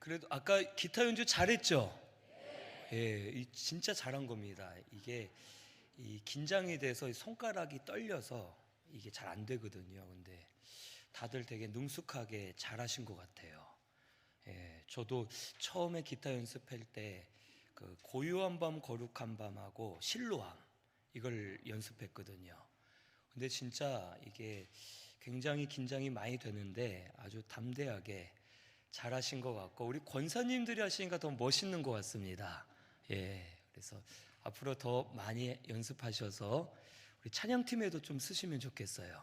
그래도 아까 기타 연주 잘했죠? 예, 진짜 잘한 겁니다. 이게 이 긴장이 돼서 손가락이 떨려서 이게 잘 안 되거든요. 근데 다들 되게 능숙하게 잘하신 것 같아요. 예, 저도 처음에 기타 연습할 때 그 고요한 밤 거룩한 밤하고 실로암 이걸 연습했거든요. 근데 진짜 이게 굉장히 긴장이 많이 되는데 아주 담대하게 잘하신 것 같고, 우리 권사님들이 하시니까 더 멋있는 것 같습니다. 예, 그래서 앞으로 더 많이 연습하셔서 우리 찬양팀에도 좀 쓰시면 좋겠어요.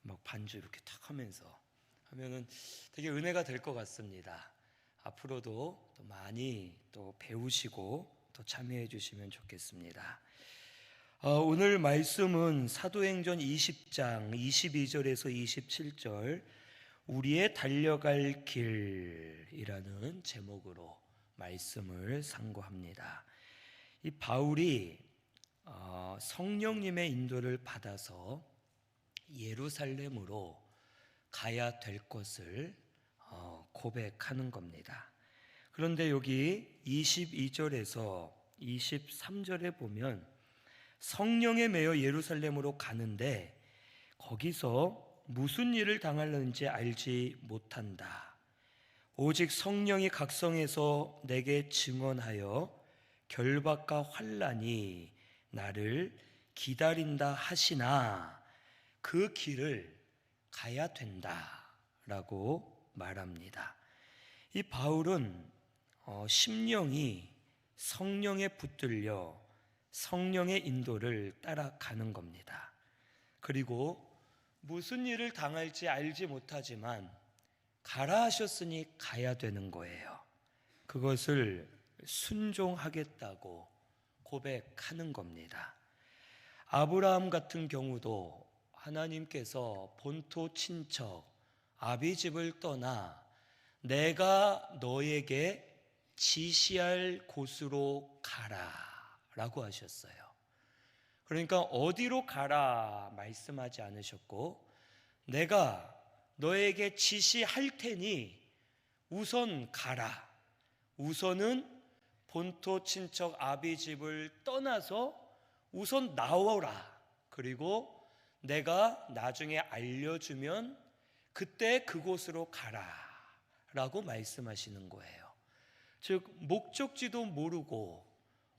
막 반주 이렇게 탁 하면서 하면은 되게 은혜가 될 것 같습니다. 앞으로도 또 많이 또 배우시고 또 참여해 주시면 좋겠습니다. 오늘 말씀은 사도행전 20장 22절에서 27절 우리의 달려갈 길이라는 제목으로 말씀을 상고합니다. 이 바울이 성령님의 인도를 받아서 예루살렘으로 가야 될 것을 고백하는 겁니다. 그런데 여기 22절에서 23절에 보면 성령에 매여 예루살렘으로 가는데 거기서 무슨 일을 당하는지 알지 못한다. 오직 성령이 각성해서 내게 증언하여 결박과 환난이 나를 기다린다 하시나 그 길을 가야 된다라고 말합니다. 이 바울은 심령이 성령에 붙들려 성령의 인도를 따라가는 겁니다. 그리고 무슨 일을 당할지 알지 못하지만 가라 하셨으니 가야 되는 거예요. 그것을 순종하겠다고 고백하는 겁니다. 아브라함 같은 경우도 하나님께서 본토 친척 아비집을 떠나 내가 너에게 지시할 곳으로 가라 라고 하셨어요. 그러니까 어디로 가라 말씀하지 않으셨고 내가 너에게 지시할 테니 우선 가라. 우선은 본토 친척 아비집을 떠나서 우선 나오라. 그리고 내가 나중에 알려주면 그때 그곳으로 가라 라고 말씀하시는 거예요. 즉 목적지도 모르고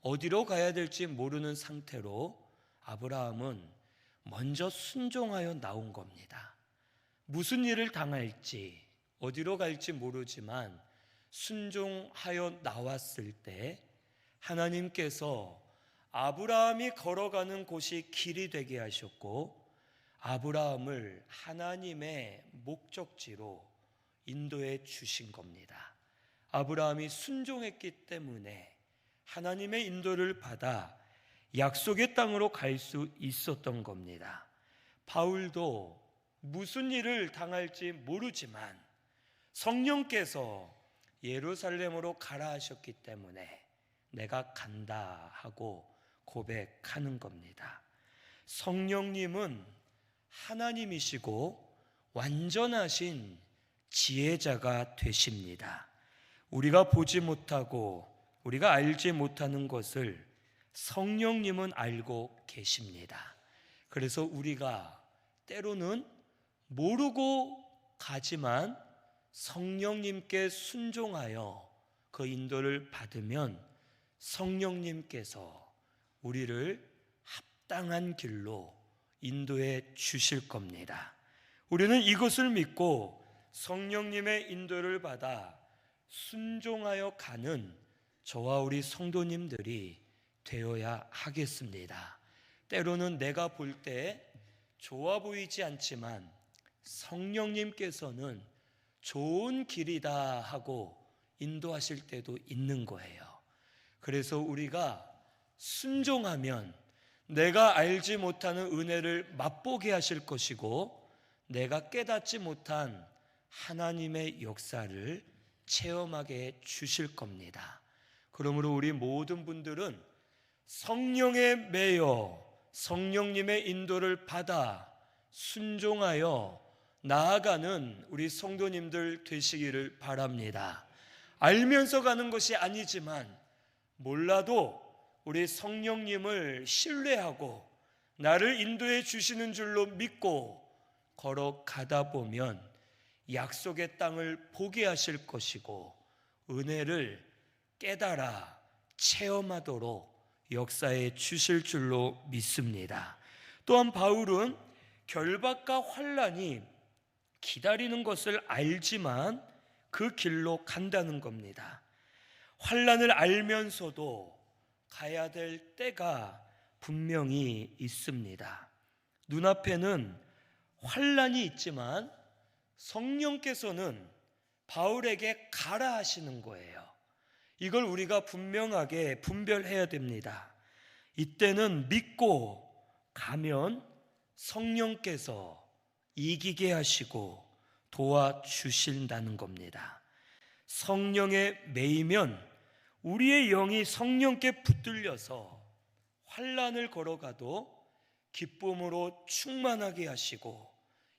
어디로 가야 될지 모르는 상태로 아브라함은 먼저 순종하여 나온 겁니다. 무슨 일을 당할지 어디로 갈지 모르지만 순종하여 나왔을 때 하나님께서 아브라함이 걸어가는 곳이 길이 되게 하셨고 아브라함을 하나님의 목적지로 인도해 주신 겁니다. 아브라함이 순종했기 때문에 하나님의 인도를 받아 약속의 땅으로 갈 수 있었던 겁니다. 바울도 무슨 일을 당할지 모르지만 성령께서 예루살렘으로 가라 하셨기 때문에 내가 간다 하고 고백하는 겁니다. 성령님은 하나님이시고 완전하신 지혜자가 되십니다. 우리가 보지 못하고 우리가 알지 못하는 것을 성령님은 알고 계십니다. 그래서 우리가 때로는 모르고 가지만 성령님께 순종하여 그 인도를 받으면 성령님께서 우리를 합당한 길로 인도해 주실 겁니다. 우리는 이것을 믿고 성령님의 인도를 받아 순종하여 가는 저와 우리 성도님들이 되어야 하겠습니다. 때로는 내가 볼 때 좋아 보이지 않지만 성령님께서는 좋은 길이다 하고 인도하실 때도 있는 거예요. 그래서 우리가 순종하면 내가 알지 못하는 은혜를 맛보게 하실 것이고 내가 깨닫지 못한 하나님의 역사를 체험하게 해 주실 겁니다. 그러므로 우리 모든 분들은 성령에 매여 성령님의 인도를 받아 순종하여 나아가는 우리 성도님들 되시기를 바랍니다. 알면서 가는 것이 아니지만 몰라도 우리 성령님을 신뢰하고 나를 인도해 주시는 줄로 믿고 걸어가다 보면 약속의 땅을 보게 하실 것이고 은혜를 깨달아 체험하도록 역사해 주실 줄로 믿습니다. 또한 바울은 결박과 환난이 기다리는 것을 알지만 그 길로 간다는 겁니다. 환난을 알면서도 가야 될 때가 분명히 있습니다. 눈앞에는 환난이 있지만 성령께서는 바울에게 가라 하시는 거예요. 이걸 우리가 분명하게 분별해야 됩니다. 이때는 믿고 가면 성령께서 이기게 하시고 도와주신다는 겁니다. 성령에 매이면 우리의 영이 성령께 붙들려서 환난을 걸어가도 기쁨으로 충만하게 하시고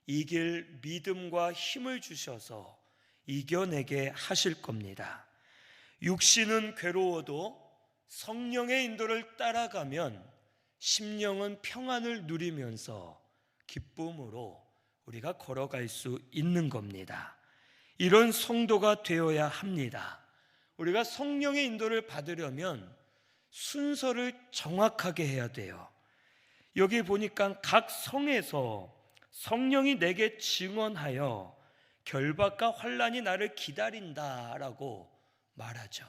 이길 믿음과 힘을 주셔서 이겨내게 하실 겁니다. 육신은 괴로워도 성령의 인도를 따라가면 심령은 평안을 누리면서 기쁨으로 우리가 걸어갈 수 있는 겁니다. 이런 성도가 되어야 합니다. 우리가 성령의 인도를 받으려면 순서를 정확하게 해야 돼요. 여기 보니까 각 성에서 성령이 내게 증언하여 결박과 환난이 나를 기다린다라고 말하죠.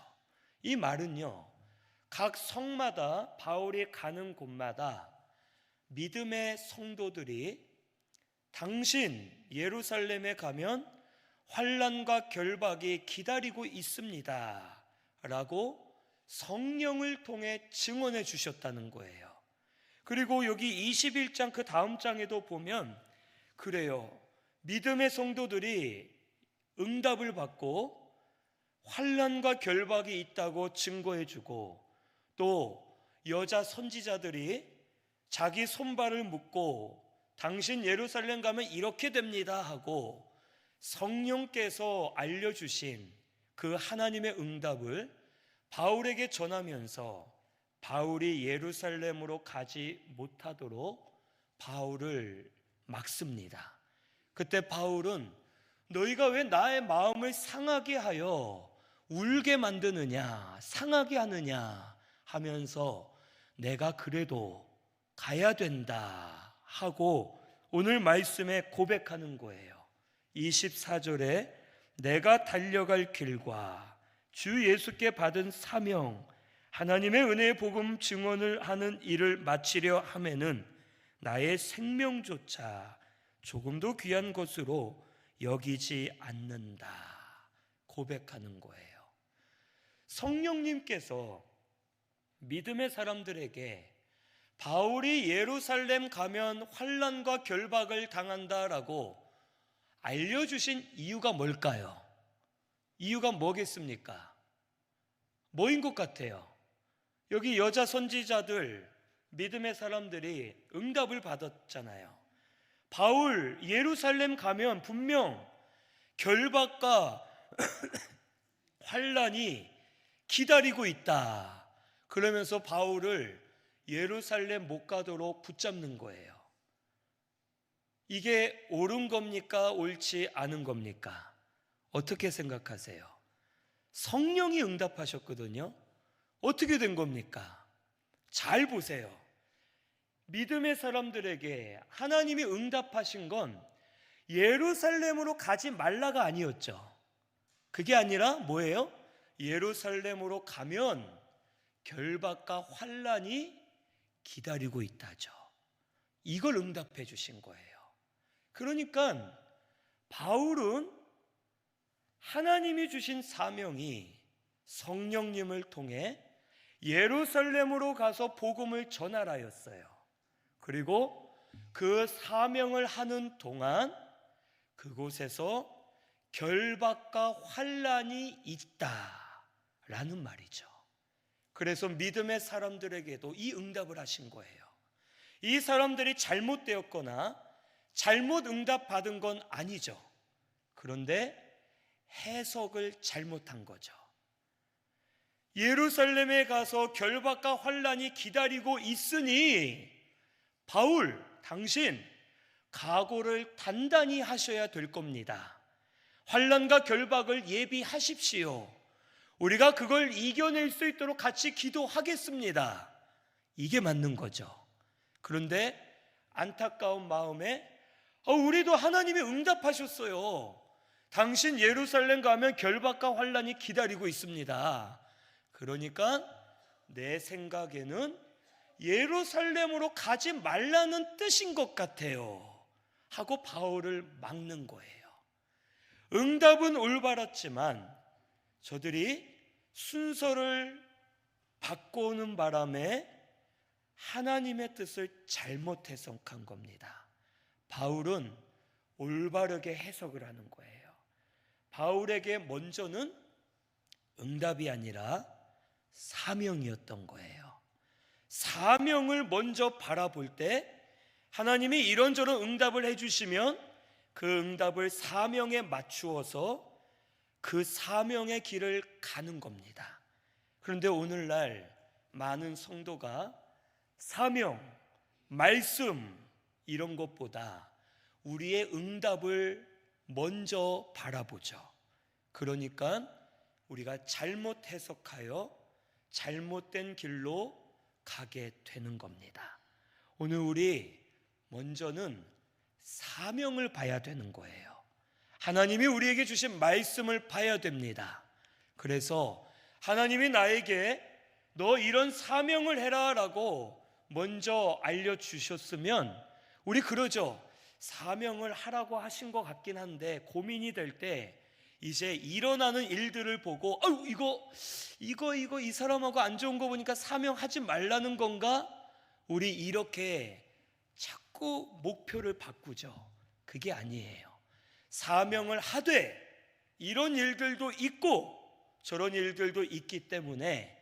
이 말은요, 각 성마다 바울이 가는 곳마다 믿음의 성도들이 당신 예루살렘에 가면 환난과 결박이 기다리고 있습니다 라고 성령을 통해 증언해 주셨다는 거예요. 그리고 여기 21장 그 다음 장에도 보면 그래요. 믿음의 성도들이 응답을 받고 환난과 결박이 있다고 증거해 주고 또 여자 선지자들이 자기 손발을 묶고 당신 예루살렘 가면 이렇게 됩니다 하고 성령께서 알려주신 그 하나님의 응답을 바울에게 전하면서 바울이 예루살렘으로 가지 못하도록 바울을 막습니다. 그때 바울은 너희가 왜 나의 마음을 상하게 하여 울게 만드느냐, 상하게 하느냐 하면서 내가 그래도 가야 된다 하고 오늘 말씀에 고백하는 거예요. 24절에 내가 달려갈 길과 주 예수께 받은 사명, 하나님의 은혜의 복음 증언을 하는 일을 마치려 하면은 나의 생명조차 조금도 귀한 것으로 여기지 않는다 고백하는 거예요. 성령님께서 믿음의 사람들에게 바울이 예루살렘 가면 환난과 결박을 당한다라고 알려주신 이유가 뭘까요? 이유가 뭐겠습니까? 뭐인 것 같아요? 여기 여자 선지자들, 믿음의 사람들이 응답을 받았잖아요. 바울 예루살렘 가면 분명 결박과 환난이 기다리고 있다. 그러면서 바울을 예루살렘 못 가도록 붙잡는 거예요. 이게 옳은 겁니까? 옳지 않은 겁니까? 어떻게 생각하세요? 성령이 응답하셨거든요. 어떻게 된 겁니까? 잘 보세요. 믿음의 사람들에게 하나님이 응답하신 건 예루살렘으로 가지 말라가 아니었죠. 그게 아니라 뭐예요? 예루살렘으로 가면 결박과 환난이 기다리고 있다죠. 이걸 응답해 주신 거예요. 그러니까 바울은 하나님이 주신 사명이 성령님을 통해 예루살렘으로 가서 복음을 전하라였어요. 그리고 그 사명을 하는 동안 그곳에서 결박과 환난이 있다라는 말이죠. 그래서 믿음의 사람들에게도 이 응답을 하신 거예요. 이 사람들이 잘못되었거나 잘못 응답받은 건 아니죠. 그런데 해석을 잘못한 거죠. 예루살렘에 가서 결박과 환란이 기다리고 있으니 바울, 당신 각오를 단단히 하셔야 될 겁니다. 환란과 결박을 예비하십시오. 우리가 그걸 이겨낼 수 있도록 같이 기도하겠습니다. 이게 맞는 거죠. 그런데 안타까운 마음에 우리도 하나님이 응답하셨어요. 당신 예루살렘 가면 결박과 환란이 기다리고 있습니다. 그러니까 내 생각에는 예루살렘으로 가지 말라는 뜻인 것 같아요 하고 바울을 막는 거예요. 응답은 올바랐지만 저들이 순서를 바꾸는 바람에 하나님의 뜻을 잘못 해석한 겁니다. 바울은 올바르게 해석을 하는 거예요. 바울에게 먼저는 응답이 아니라 사명이었던 거예요. 사명을 먼저 바라볼 때 하나님이 이런저런 응답을 해주시면 그 응답을 사명에 맞추어서 그 사명의 길을 가는 겁니다. 그런데 오늘날 많은 성도가 사명, 말씀 이런 것보다 우리의 응답을 먼저 바라보죠. 그러니까 우리가 잘못 해석하여 잘못된 길로 가게 되는 겁니다. 오늘 우리 먼저는 사명을 봐야 되는 거예요. 하나님이 우리에게 주신 말씀을 봐야 됩니다. 그래서 하나님이 나에게 너 이런 사명을 해라 라고 먼저 알려주셨으면 우리 그러죠. 사명을 하라고 하신 것 같긴 한데 고민이 될 때 이제 일어나는 일들을 보고 이거 이 사람하고 안 좋은 거 보니까 사명하지 말라는 건가? 우리 이렇게 자꾸 목표를 바꾸죠. 그게 아니에요. 사명을 하되 이런 일들도 있고 저런 일들도 있기 때문에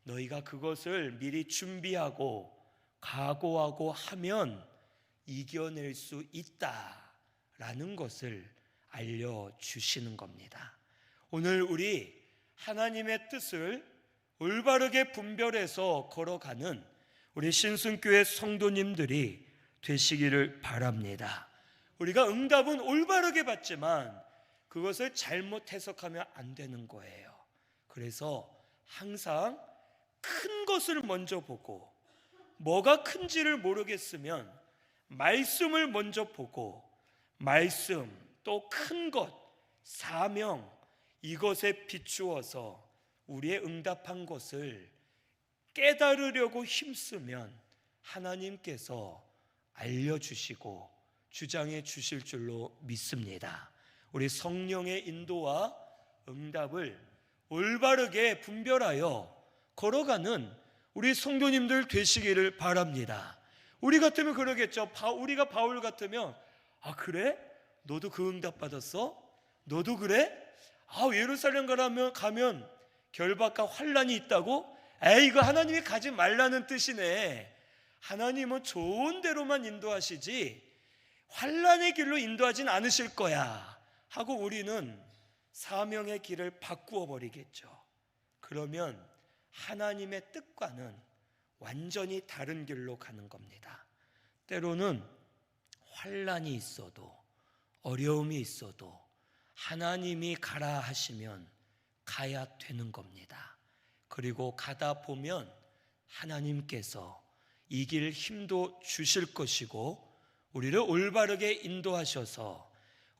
너희가 그것을 미리 준비하고 각오하고 하면 이겨낼 수 있다라는 것을 알려주시는 겁니다. 오늘 우리 하나님의 뜻을 올바르게 분별해서 걸어가는 우리 신순교회 성도님들이 되시기를 바랍니다. 우리가 응답은 올바르게 받지만 그것을 잘못 해석하면 안 되는 거예요. 그래서 항상 큰 것을 먼저 보고 뭐가 큰지를 모르겠으면 말씀을 먼저 보고 말씀 또 큰 것, 사명 이것에 비추어서 우리의 응답한 것을 깨달으려고 힘쓰면 하나님께서 알려주시고 주장해 주실 줄로 믿습니다. 우리 성령의 인도와 응답을 올바르게 분별하여 걸어가는 우리 성도님들 되시기를 바랍니다. 우리 같으면 그러겠죠. 우리가 바울 같으면 그래? 너도 그 응답 받았어? 너도 그래? 예루살렘 가면 결박과 환란이 있다고? 이거 하나님이 가지 말라는 뜻이네. 하나님은 좋은 대로만 인도하시지 환란의 길로 인도하진 않으실 거야 하고 우리는 사명의 길을 바꾸어 버리겠죠. 그러면 하나님의 뜻과는 완전히 다른 길로 가는 겁니다. 때로는 환란이 있어도 어려움이 있어도 하나님이 가라 하시면 가야 되는 겁니다. 그리고 가다 보면 하나님께서 이길 힘도 주실 것이고 우리를 올바르게 인도하셔서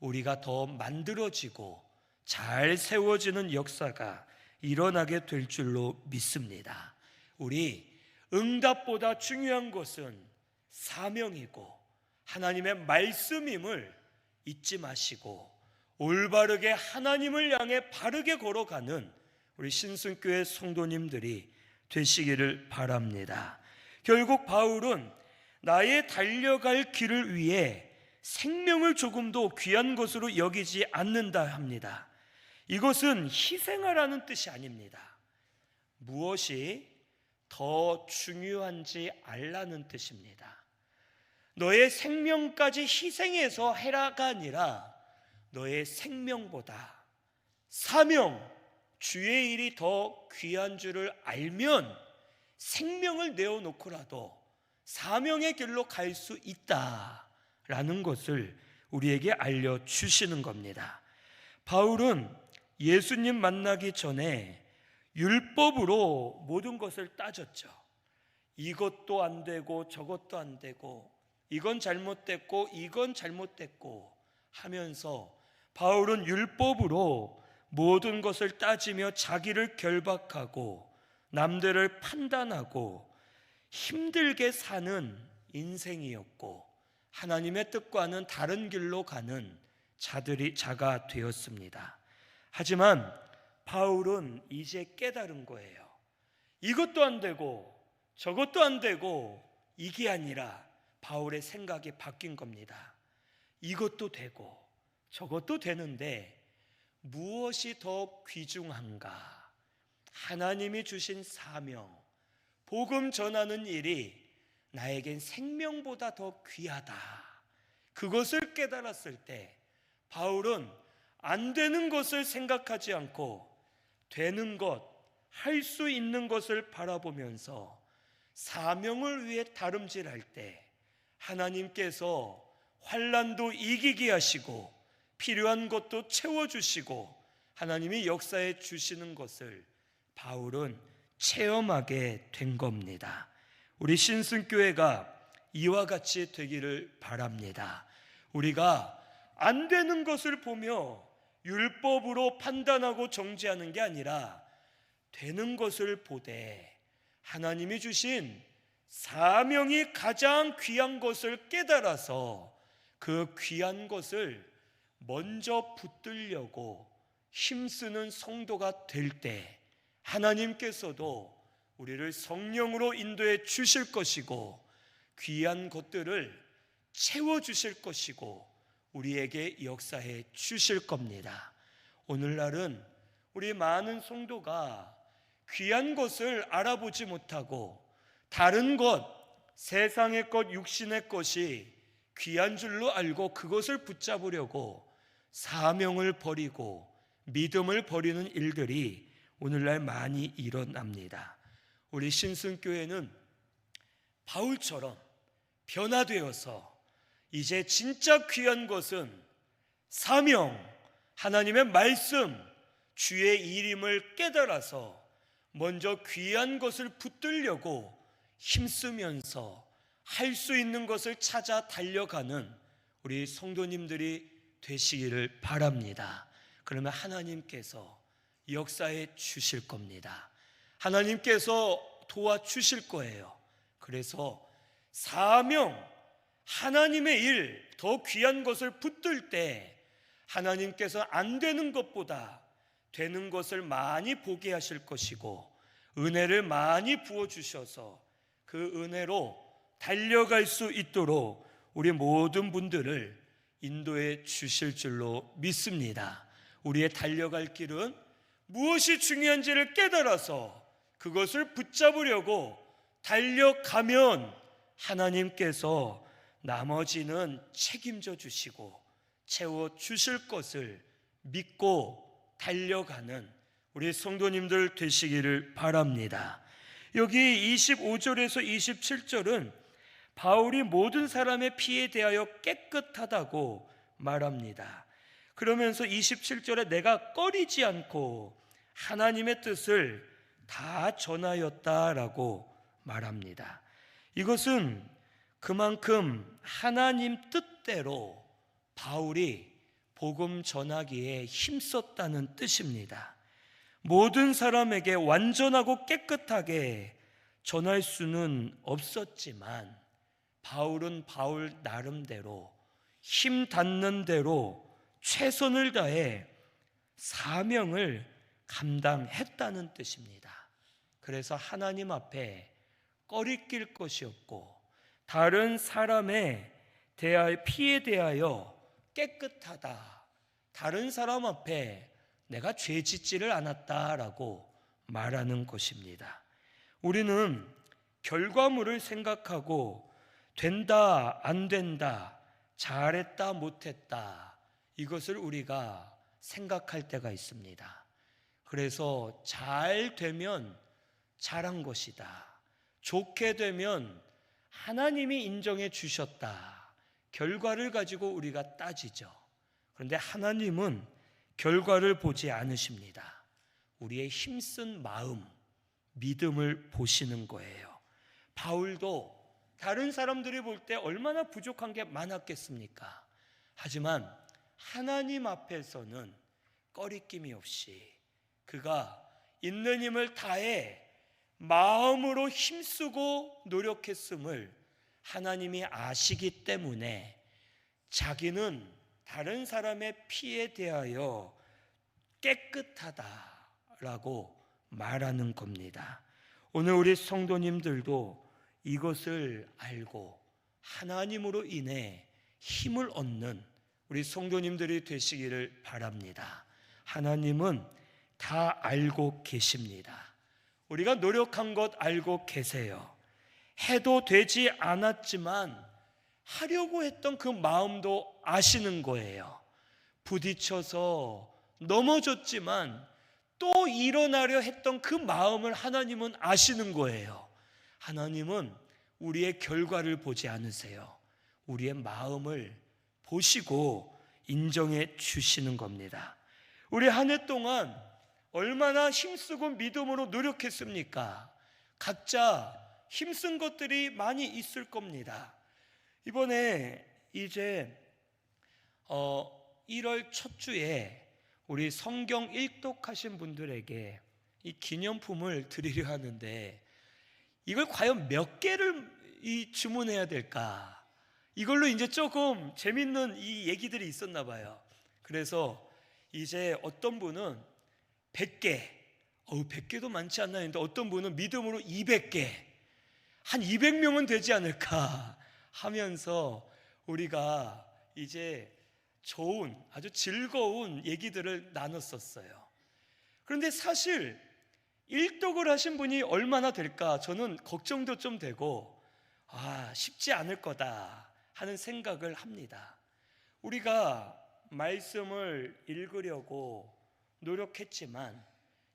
우리가 더 만들어지고 잘 세워지는 역사가 일어나게 될 줄로 믿습니다. 우리 응답보다 중요한 것은 사명이고 하나님의 말씀임을 잊지 마시고 올바르게 하나님을 향해 바르게 걸어가는 우리 신순교회 성도님들이 되시기를 바랍니다. 결국 바울은 나의 달려갈 길을 위해 생명을 조금도 귀한 것으로 여기지 않는다 합니다. 이것은 희생하라는 뜻이 아닙니다. 무엇이 더 중요한지 알라는 뜻입니다. 너의 생명까지 희생해서 해라가 아니라 너의 생명보다 사명, 주의 일이 더 귀한 줄을 알면 생명을 내어놓고라도 사명의 길로 갈 수 있다라는 것을 우리에게 알려주시는 겁니다. 바울은 예수님 만나기 전에 율법으로 모든 것을 따졌죠. 이것도 안 되고 저것도 안 되고 이건 잘못됐고 이건 잘못됐고 하면서 바울은 율법으로 모든 것을 따지며 자기를 결박하고 남들을 판단하고 힘들게 사는 인생이었고 하나님의 뜻과는 다른 길로 가는 자가 되었습니다. 하지만 바울은 이제 깨달은 거예요. 이것도 안 되고 저것도 안 되고 이게 아니라 바울의 생각이 바뀐 겁니다. 이것도 되고 저것도 되는데 무엇이 더 귀중한가? 하나님이 주신 사명, 복음 전하는 일이 나에겐 생명보다 더 귀하다. 그것을 깨달았을 때 바울은 안 되는 것을 생각하지 않고 되는 것, 할 수 있는 것을 바라보면서 사명을 위해 다름질할 때 하나님께서 환난도 이기게 하시고 필요한 것도 채워주시고 하나님이 역사해 주시는 것을 바울은 체험하게 된 겁니다. 우리 신승교회가 이와 같이 되기를 바랍니다. 우리가 안 되는 것을 보며 율법으로 판단하고 정죄하는 게 아니라 되는 것을 보되 하나님이 주신 사명이 가장 귀한 것을 깨달아서 그 귀한 것을 먼저 붙들려고 힘쓰는 성도가 될 때 하나님께서도 우리를 성령으로 인도해 주실 것이고 귀한 것들을 채워주실 것이고 우리에게 역사해 주실 겁니다. 오늘날은 우리 많은 성도가 귀한 것을 알아보지 못하고 다른 것, 세상의 것, 육신의 것이 귀한 줄로 알고 그것을 붙잡으려고 사명을 버리고 믿음을 버리는 일들이 오늘날 많이 일어납니다. 우리 신승교회는 바울처럼 변화되어서 이제 진짜 귀한 것은 사명, 하나님의 말씀, 주의 일임을 깨달아서 먼저 귀한 것을 붙들려고 힘쓰면서 할 수 있는 것을 찾아 달려가는 우리 성도님들이 되시기를 바랍니다. 그러면 하나님께서 역사해 주실 겁니다. 하나님께서 도와주실 거예요. 그래서 사명, 하나님의 일, 더 귀한 것을 붙들 때 하나님께서 안 되는 것보다 되는 것을 많이 보게 하실 것이고 은혜를 많이 부어주셔서 그 은혜로 달려갈 수 있도록 우리 모든 분들을 인도해 주실 줄로 믿습니다. 우리의 달려갈 길은 무엇이 중요한지를 깨달아서 그것을 붙잡으려고 달려가면 하나님께서 나머지는 책임져 주시고 채워 주실 것을 믿고 달려가는 우리 성도님들 되시기를 바랍니다. 여기 25절에서 27절은 바울이 모든 사람의 피에 대하여 깨끗하다고 말합니다. 그러면서 27절에 내가 꺼리지 않고 하나님의 뜻을 다 전하였다라고 말합니다. 이것은 그만큼 하나님 뜻대로 바울이 복음 전하기에 힘썼다는 뜻입니다. 모든 사람에게 완전하고 깨끗하게 전할 수는 없었지만 바울은 바울 나름대로 힘 닿는 대로 최선을 다해 사명을 감당했다는 뜻입니다. 그래서 하나님 앞에 꺼리낄 것이 없고 다른 사람의 피에 대하여 깨끗하다, 다른 사람 앞에 내가 죄 짓지를 않았다라고 말하는 것입니다. 우리는 결과물을 생각하고 된다, 안 된다, 잘했다, 못했다 이것을 우리가 생각할 때가 있습니다. 그래서 잘 되면 잘한 것이다. 좋게 되면 하나님이 인정해 주셨다. 결과를 가지고 우리가 따지죠. 그런데 하나님은 결과를 보지 않으십니다. 우리의 힘쓴 마음, 믿음을 보시는 거예요. 바울도 다른 사람들이 볼 때 얼마나 부족한 게 많았겠습니까? 하지만 하나님 앞에서는 꺼리낌이 없이 그가 있는 힘을 다해 마음으로 힘쓰고 노력했음을 하나님이 아시기 때문에 자기는 다른 사람의 피에 대하여 깨끗하다라고 말하는 겁니다. 오늘 우리 성도님들도 이것을 알고 하나님으로 인해 힘을 얻는 우리 성도님들이 되시기를 바랍니다. 하나님은 다 알고 계십니다. 우리가 노력한 것 알고 계세요. 해도 되지 않았지만 하려고 했던 그 마음도 아시는 거예요. 부딪혀서 넘어졌지만 또 일어나려 했던 그 마음을 하나님은 아시는 거예요. 하나님은 우리의 결과를 보지 않으세요. 우리의 마음을 보시고 인정해 주시는 겁니다. 우리 한 해 동안 얼마나 힘쓰고 믿음으로 노력했습니까? 각자 힘쓴 것들이 많이 있을 겁니다. 이번에 이제 1월 첫 주에 우리 성경 일독하신 분들에게 이 기념품을 드리려 하는데 이걸 과연 몇 개를 주문해야 될까? 이걸로 이제 조금 재밌는 이 얘기들이 있었나 봐요. 그래서 이제 어떤 분은 100개, 100개도 많지 않나 했는데 어떤 분은 믿음으로 200개, 한 200명은 되지 않을까 하면서 우리가 이제 좋은 아주 즐거운 얘기들을 나눴었어요. 그런데 사실 일독을 하신 분이 얼마나 될까 저는 걱정도 좀 되고 쉽지 않을 거다 하는 생각을 합니다. 우리가 말씀을 읽으려고 노력했지만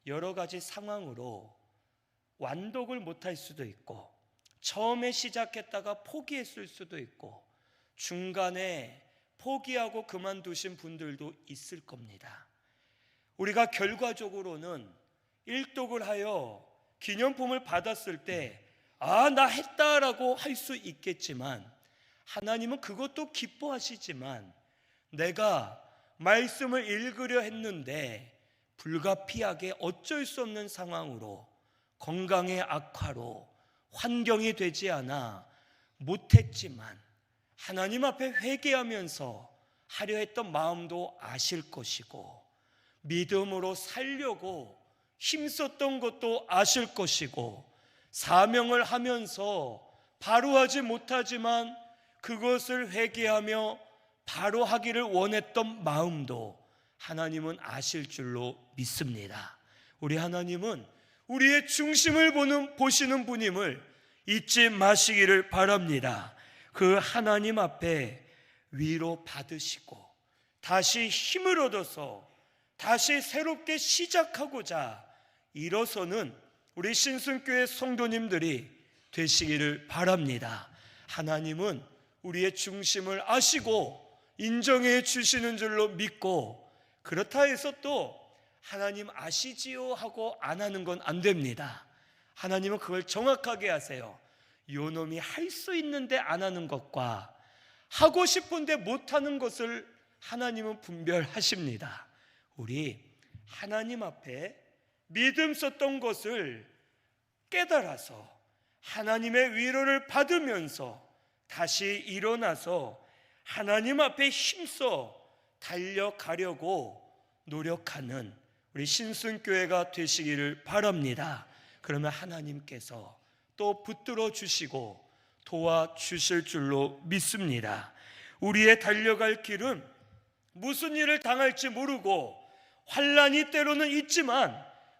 여러 가지 상황으로 완독을 못할 수도 있고 처음에 시작했다가 포기했을 수도 있고 중간에 포기하고 그만두신 분들도 있을 겁니다. 우리가 결과적으로는 일독을 하여 기념품을 받았을 때 나 했다라고 할 수 있겠지만 하나님은 그것도 기뻐하시지만 내가 말씀을 읽으려 했는데 불가피하게 어쩔 수 없는 상황으로 건강의 악화로 환경이 되지 않아 못했지만 하나님 앞에 회개하면서 하려 했던 마음도 아실 것이고 믿음으로 살려고 힘썼던 것도 아실 것이고 사명을 하면서 바로 하지 못하지만 그것을 회개하며 바로 하기를 원했던 마음도 하나님은 아실 줄로 믿습니다. 우리 하나님은 우리의 중심을 보시는 분임을 잊지 마시기를 바랍니다. 그 하나님 앞에 위로 받으시고 다시 힘을 얻어서 다시 새롭게 시작하고자 일어서는 우리 신순교회 성도님들이 되시기를 바랍니다. 하나님은 우리의 중심을 아시고 인정해 주시는 줄로 믿고 그렇다 해서 또 하나님 아시지요 하고 안 하는 건 안 됩니다. 하나님은 그걸 정확하게 하세요. 요놈이 할 수 있는데 안 하는 것과 하고 싶은데 못 하는 것을 하나님은 분별하십니다. 우리 하나님 앞에 믿음 썼던 것을 깨달아서 하나님의 위로를 받으면서 다시 일어나서 하나님 앞에 힘써 달려가려고 노력하는 우리 신순교회가 되시기를 바랍니다. 그러면 하나님께서 또 붙들어 주시고 도와주실 줄로 믿습니다. 우리의 달려갈 길은 무슨 일을 당할지 모르고 환난이 때로는 있지만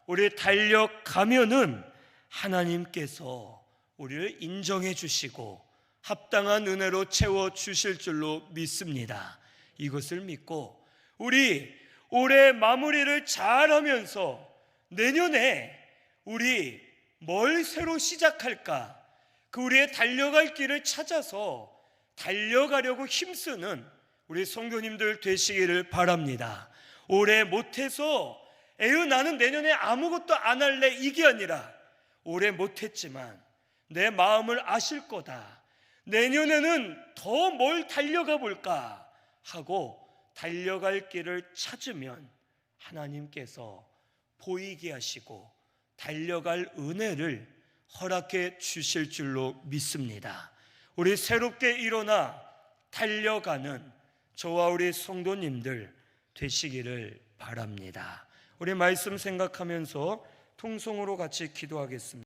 우리 달려가면은 하나님께서 우리를 인정해 주시고 합당한 은혜로 채워 주실 줄로 믿습니다. 이것을 믿고 우리 올해 마무리를 잘하면서 내년에 우리 뭘 새로 시작할까? 그 우리의 달려갈 길을 찾아서 달려가려고 힘쓰는 우리 성도님들 되시기를 바랍니다. 올해 못해서 에휴 나는 내년에 아무것도 안 할래 이게 아니라 올해 못했지만 내 마음을 아실 거다. 내년에는 더 뭘 달려가 볼까 하고 달려갈 길을 찾으면 하나님께서 보이게 하시고 달려갈 은혜를 허락해 주실 줄로 믿습니다. 우리 새롭게 일어나 달려가는 저와 우리 성도님들 되시기를 바랍니다. 우리 말씀 생각하면서 통성으로 같이 기도하겠습니다.